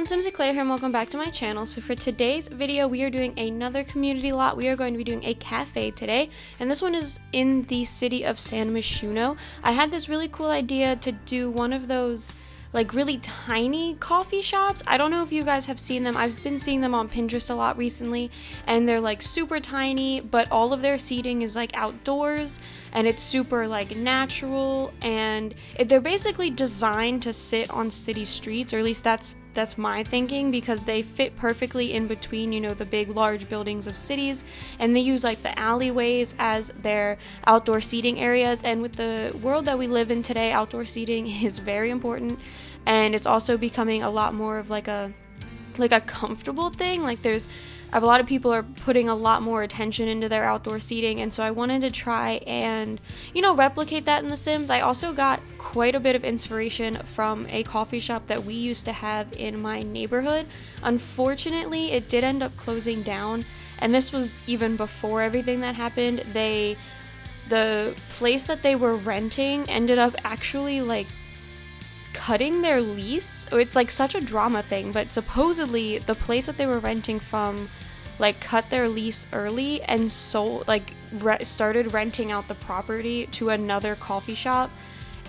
Simsy Claire here and welcome back to my channel. So for today's video, we are doing another community lot. We are going to be doing a cafe today, and this one is in the city of San Myshuno. I had this really cool idea to do one of those like really tiny coffee shops. I don't know if you guys have seen them. I've been seeing them on Pinterest a lot recently, and they're like super tiny, but all of their seating is like outdoors and it's super like natural, and they're basically designed to sit on city streets, or at least that's my thinking, because they fit perfectly in between, you know, the big large buildings of cities, and they use like the alleyways as their outdoor seating areas. And with the world that we live in today, outdoor seating is very important, and it's also becoming a lot more of like a comfortable thing. Like a lot of people are putting a lot more attention into their outdoor seating, and so I wanted to try and, you know, replicate that in The Sims. I also got quite a bit of inspiration from a coffee shop that we used to have in my neighborhood. Unfortunately, it did end up closing down, and this was even before everything that happened. The place that they were renting ended up actually like cutting their lease. It's like such a drama thing, but supposedly the place that they were renting from like cut their lease early and started renting out the property to another coffee shop.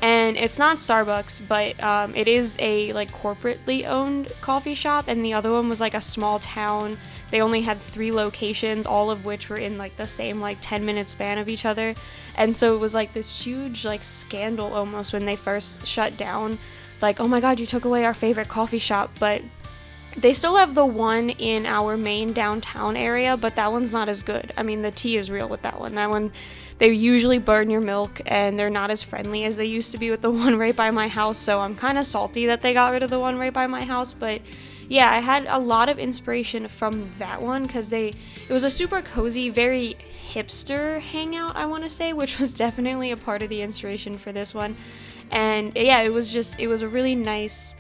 And it's not Starbucks, but it is a like corporately owned coffee shop, and the other one was like a small town. They only had 3 locations, all of which were in like the same like 10-minute span of each other. And so it was like this huge like scandal almost when they first shut down. Like, oh my god, you took away our favorite coffee shop. But they still have the one in our main downtown area, but that one's not as good. I mean, the tea is real with that one. That one, they usually burn your milk, and they're not as friendly as they used to be with the one right by my house. So I'm kind of salty that they got rid of the one right by my house. But yeah, I had a lot of inspiration from that one because it was a super cozy, very hipster hangout, I want to say, which was definitely a part of the inspiration for this one. And yeah, it was a really nice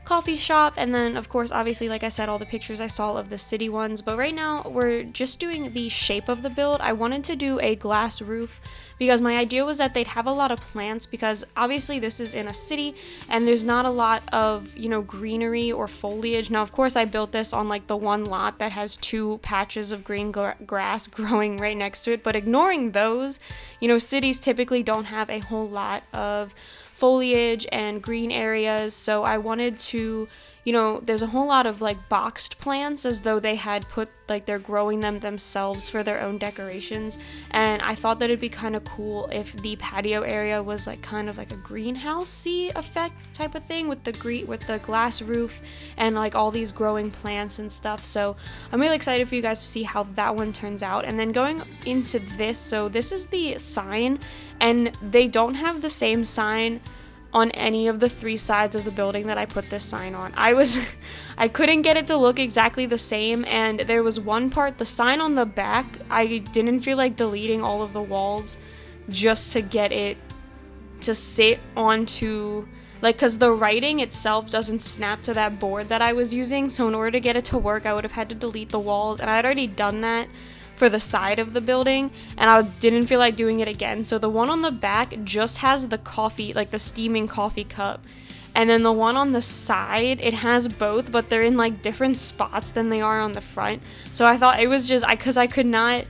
coffee shop. And then of course, obviously, like I said, all the pictures I saw of the city ones, but right now we're just doing the shape of the build. I wanted to do a glass roof because my idea was that they'd have a lot of plants, because obviously this is in a city and there's not a lot of, you know, greenery or foliage. Now of course I built this on like the one lot that has 2 patches of green grass growing right next to it, but ignoring those, you know, cities typically don't have a whole lot of foliage and green areas. So I wanted to, you know, there's a whole lot of like boxed plants, as though they had put like they're growing them themselves for their own decorations. And I thought that it'd be kind of cool if the patio area was like kind of like a greenhouse-y effect type of thing with the glass roof and like all these growing plants and stuff. So I'm really excited for you guys to see how that one turns out. And then going into this, so this is the sign, and they don't have the same sign on any of the 3 sides of the building that I put this sign on. I couldn't get it to look exactly the same, and there was one part, the sign on the back, I didn't feel like deleting all of the walls just to get it to sit onto, like, because the writing itself doesn't snap to that board that I was using, so in order to get it to work, I would have had to delete the walls, and I had already done that for the side of the building, and I didn't feel like doing it again. So the one on the back just has the coffee, like the steaming coffee cup, and then the one on the side, it has both, but they're in like different spots than they are on the front. So I thought it was just because I could not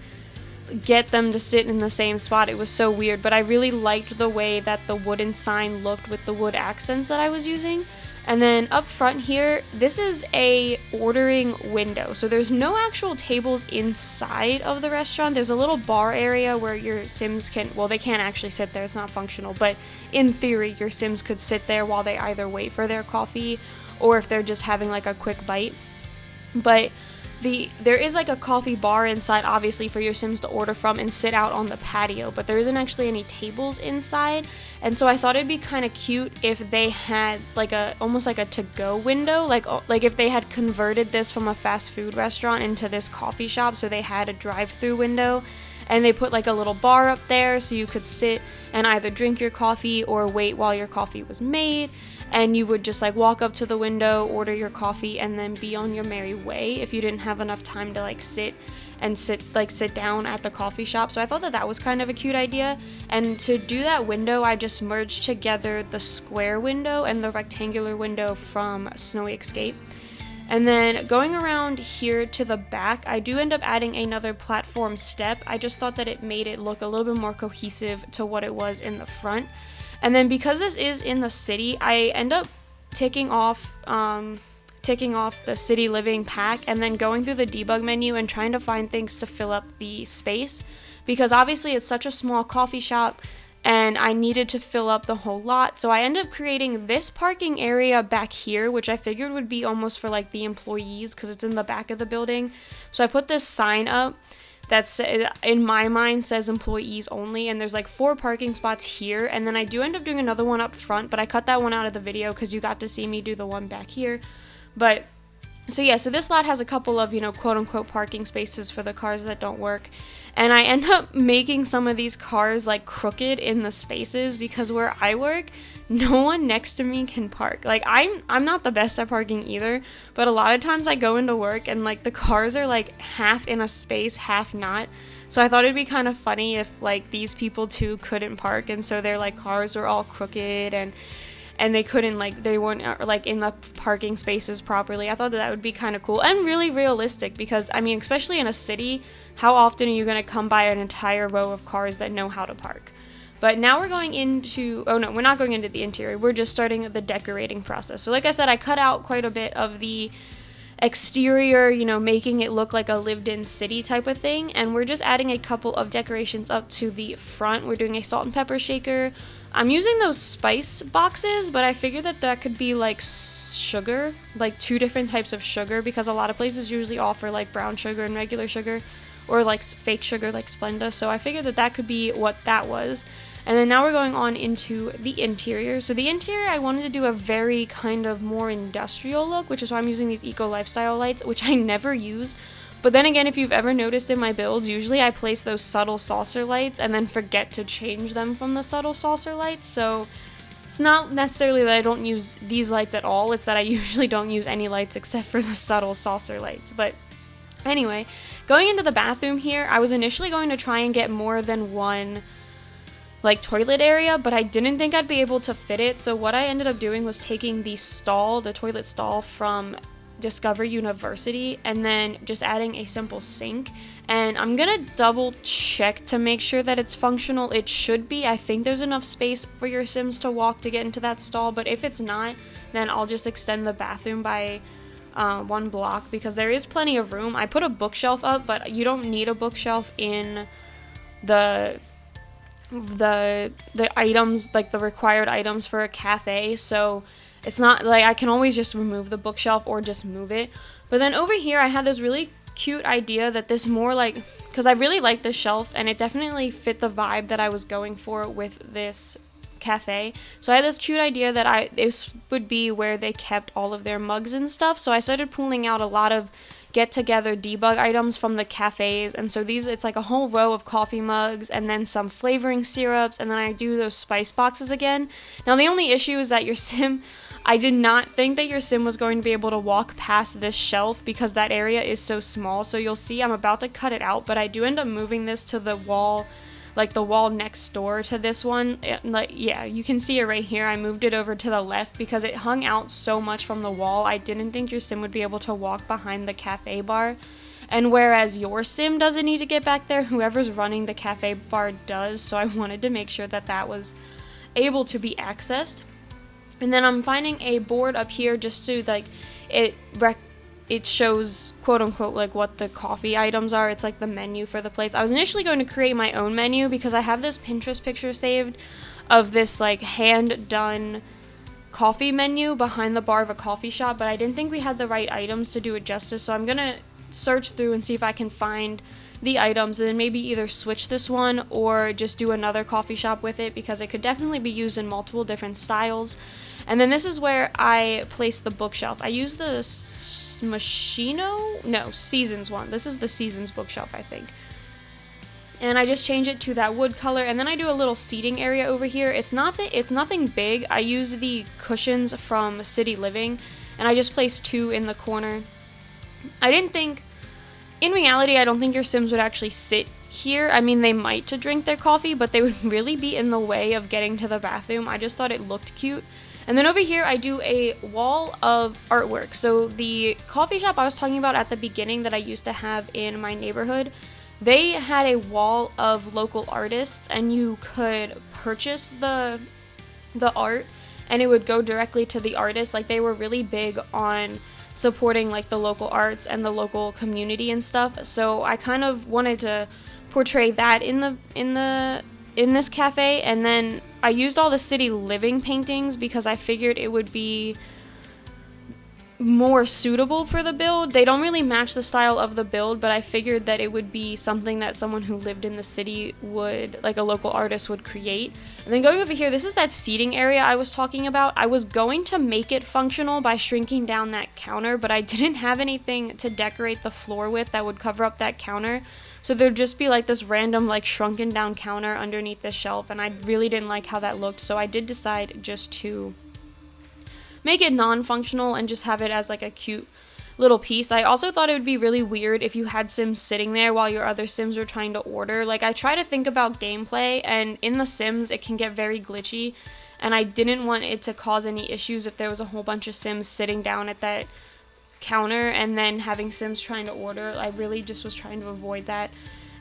get them to sit in the same spot. It was so weird, but I really liked the way that the wooden sign looked with the wood accents that I was using. And then up front here, this is a ordering window. So there's no actual tables inside of the restaurant. There's a little bar area where your Sims they can't actually sit there. It's not functional. But in theory, your Sims could sit there while they either wait for their coffee or if they're just having like a quick bite. But there is like a coffee bar inside, obviously, for your Sims to order from and sit out on the patio, but there isn't actually any tables inside. And so I thought it'd be kind of cute if they had like almost like a to-go window, like if they had converted this from a fast food restaurant into this coffee shop, so they had a drive-through window, and they put like a little bar up there so you could sit and either drink your coffee or wait while your coffee was made. And you would just like walk up to the window, order your coffee, and then be on your merry way if you didn't have enough time to like sit down at the coffee shop. So I thought that was kind of a cute idea. And to do that window, I just merged together the square window and the rectangular window from Snowy Escape. And then going around here to the back, I do end up adding another platform step. I just thought that it made it look a little bit more cohesive to what it was in the front. And then because this is in the city, I end up ticking off the city living pack and then going through the debug menu and trying to find things to fill up the space, because obviously it's such a small coffee shop and I needed to fill up the whole lot. So I ended up creating this parking area back here, which I figured would be almost for like the employees because it's in the back of the building. So I put this sign up that's, in my mind, says employees only, and there's like 4 parking spots here, and then I do end up doing another one up front, but I cut that one out of the video because you got to see me do the one back here. But so yeah, so this lot has a couple of, quote unquote parking spaces for the cars that don't work. And I end up making some of these cars like crooked in the spaces because where I work, no one next to me can park. Like I'm not the best at parking either, but a lot of times I go into work and like the cars are like half in a space, half not. So I thought it'd be kind of funny if like these people too couldn't park, and so their like cars were all crooked and they couldn't, like, they weren't, like, in the parking spaces properly. I thought that would be kind of cool and really realistic because, I mean, especially in a city, how often are you going to come by an entire row of cars that know how to park? But now we're going into, oh no, we're not going into the interior. We're just starting the decorating process. So like I said, I cut out quite a bit of the exterior, making it look like a lived-in city type of thing. And we're just adding a couple of decorations up to the front. We're doing a salt and pepper shaker. I'm using those spice boxes, but I figured that could be like sugar, like 2 different types of sugar, because a lot of places usually offer like brown sugar and regular sugar, or like fake sugar like Splenda. So I figured that could be what that was. And then now we're going on into the interior. So the interior, I wanted to do a very kind of more industrial look, which is why I'm using these eco lifestyle lights, which I never use. But then again, if you've ever noticed in my builds, usually I place those subtle saucer lights and then forget to change them from the subtle saucer lights. So it's not necessarily that I don't use these lights at all, it's that I usually don't use any lights except for the subtle saucer lights. But anyway, going into the bathroom here, I was initially going to try and get more than one like toilet area, but I didn't think I'd be able to fit it. So what I ended up doing was taking the toilet stall from Discover University and then just adding a simple sink. And I'm gonna double check to make sure that it's functional. It should be. I think there's enough space for your Sims to walk to get into that stall, but if it's not, then I'll just extend the bathroom by 1 block because there is plenty of room. I put a bookshelf up, but you don't need a bookshelf in the items, like the required items for a cafe, so it's not like I can always just remove the bookshelf or just move it. But then over here I had this really cute idea that this more like, because I really like this shelf and it definitely fit the vibe that I was going for with this cafe. So I had this cute idea that this would be where they kept all of their mugs and stuff. So I started pulling out a lot of get together debug items from the cafes, and so it's like a whole row of coffee mugs and then some flavoring syrups, and then I do those spice boxes again. Now the only issue is that your sim, I did not think that your sim was going to be able to walk past this shelf because that area is so small. So you'll see I'm about to cut it out, but I do end up moving this to the wall, like the wall next door to this one. Yeah, you can see it right here. I moved it over to the left because it hung out so much from the wall. I didn't think your sim would be able to walk behind the cafe bar. And whereas your sim doesn't need to get back there, whoever's running the cafe bar does. So I wanted to make sure that was able to be accessed. And then I'm finding a board up here just so like it shows quote unquote like what the coffee items are. It's like the menu for the place. I was initially going to create my own menu because I have this Pinterest picture saved of this like hand done coffee menu behind the bar of a coffee shop, but I didn't think we had the right items to do it justice. So I'm gonna search through and see if I can find the items and then maybe either switch this one or just do another coffee shop with it because it could definitely be used in multiple different styles. And then this is where I place the bookshelf. I use the Seasons one. This is the Seasons bookshelf, I think. And I just change it to that wood color, and then I do a little seating area over here. It's nothing big. I use the cushions from City Living, and I just place 2 in the corner. In reality, I don't think your Sims would actually sit here. I mean, they might to drink their coffee, but they would really be in the way of getting to the bathroom. I just thought it looked cute. And then over here I do a wall of artwork. So the coffee shop I was talking about at the beginning that I used to have in my neighborhood, they had a wall of local artists, and you could purchase the art and it would go directly to the artist. Like, they were really big on supporting like the local arts and the local community and stuff. So I kind of wanted to portray that in this cafe. And then I used all the city living paintings because I figured it would be more suitable for the build. They don't really match the style of the build, but I figured that it would be something that someone who lived in the city would, like a local artist, would create. And then going over here, this is that seating area I was talking about. I was going to make it functional by shrinking down that counter, but I didn't have anything to decorate the floor with that would cover up that counter. So there'd just be like this random like shrunken down counter underneath the shelf, and I really didn't like how that looked. So I did decide just to make it non-functional and just have it as like a cute little piece. I also thought it would be really weird if you had Sims sitting there while your other Sims were trying to order. Like, I try to think about gameplay, and in the Sims it can get very glitchy, and I didn't want it to cause any issues if there was a whole bunch of Sims sitting down at that counter and then having Sims trying to order. I really just was trying to avoid that.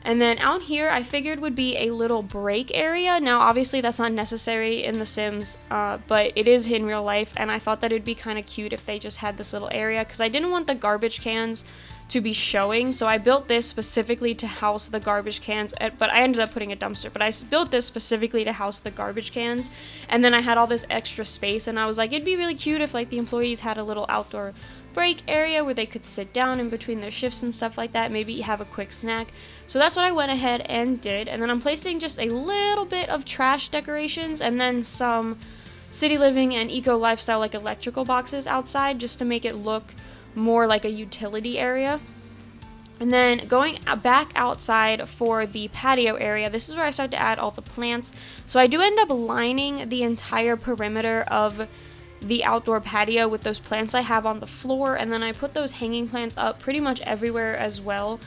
And then out here, I figured would be a little break area. Now, obviously, that's not necessary in The Sims, but it is in real life, and I thought that it'd be kind of cute if they just had this little area, because I didn't want the garbage cans to be showing, so I built this specifically to house the garbage cans, but I ended up putting a dumpster, but I built this specifically to house the garbage cans, and then I had all this extra space, and I was like, it'd be really cute if, like, the employees had a little outdoor break area where they could sit down in between their shifts and stuff like that, maybe have a quick snack. So that's what I went ahead and did. And then I'm placing just a little bit of trash decorations and then some city living and eco lifestyle like electrical boxes outside, just to make it look more like a utility area. And then going back outside for the patio area, this is where I start to add all the plants. So I do end up lining the entire perimeter of the outdoor patio with those plants I have on the floor, and then I put those hanging plants up pretty much everywhere as well.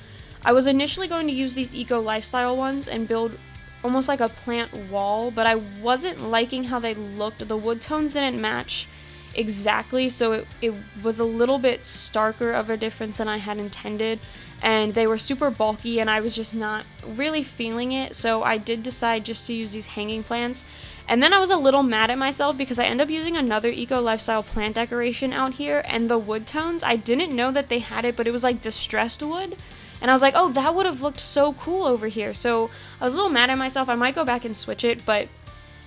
I was initially going to use these eco lifestyle ones and build almost like a plant wall, but I wasn't liking how they looked. The wood tones didn't match exactly, so it was a little bit starker of a difference than I had intended, and they were super bulky and I was just not really feeling it. So I did decide just to use these hanging plants. And then I was a little mad at myself because I ended up using another eco lifestyle plant decoration out here, and the wood tones, I didn't know that they had it, but it was like distressed wood. And I was like, oh, that would have looked so cool over here. So I was a little mad at myself. I might go back and switch it, but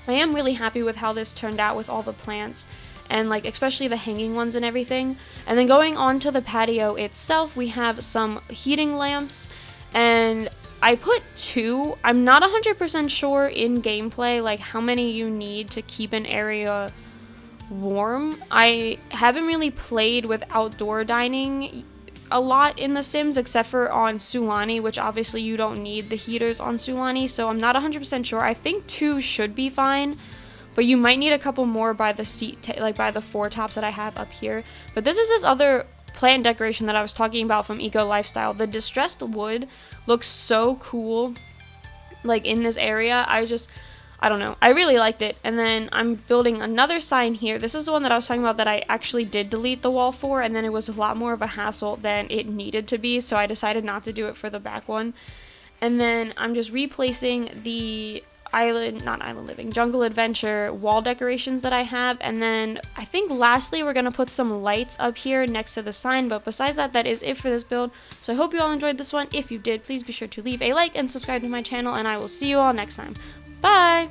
I am really happy with how this turned out with all the plants, and like especially the hanging ones and everything. And then going on to the patio itself, we have some heating lamps, and I put 2. I'm not 100% sure in gameplay like how many you need to keep an area warm. I haven't really played with outdoor dining a lot in The Sims, except for on Sulani, which obviously you don't need the heaters on Sulani, so I'm not 100% sure. I think 2 should be fine, but you might need a couple more by the by the 4 tops that I have up here. But this is this other plant decoration that I was talking about from Eco Lifestyle. The distressed wood looks so cool like in this area. I don't know, I really liked it. And then I'm building another sign here. This is the one that I was talking about that I actually did delete the wall for, and then it was a lot more of a hassle than it needed to be, so I decided not to do it for the back one. And then I'm just replacing the Jungle Adventure wall decorations that I have. And then I think lastly we're going to put some lights up here next to the sign, but besides that, that is it for this build. So I hope you all enjoyed this one. If you did, please be sure to leave a like and subscribe to my channel, and I will see you all next time. Bye!